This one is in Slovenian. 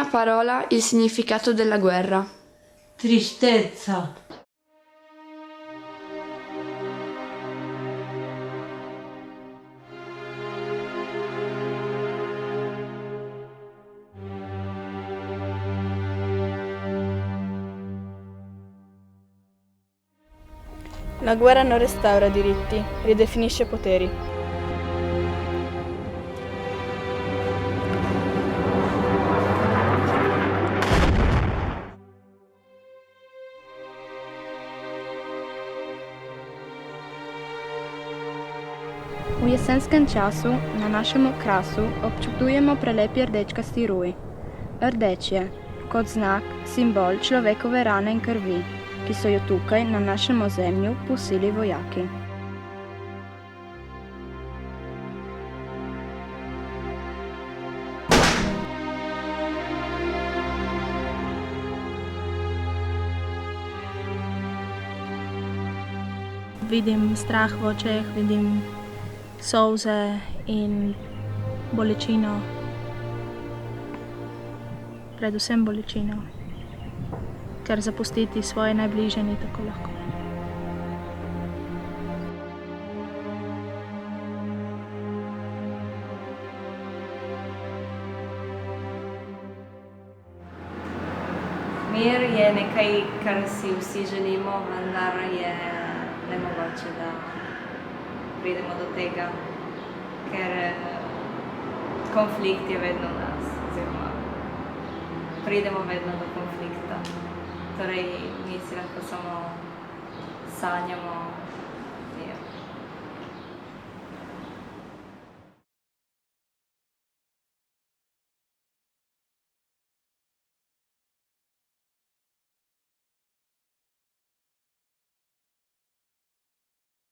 una parola il significato della guerra. Tristezza. La guerra non restaura diritti, ridefinisce poteri. V jesenskem času na našem okrasu občudujemo prelepi rdečkasti ruj. Rdeč je, kot znak, simbol človekove rane in krvi, ki so jo tukaj na našem ozemlju pustili vojaki. Vidim strah v očeh, vidim solze in bolečino. Predvsem bolečino, ker zapustiti svoje najbližje ni tako lahko. Mir je nekaj, kar si vsi želimo, vendar je nemogoče, da pridemo do tega, ker konflikt je vedno v nas, oziroma pridemo vedno do konflikta. Torej, mi si lahko samo sanjamo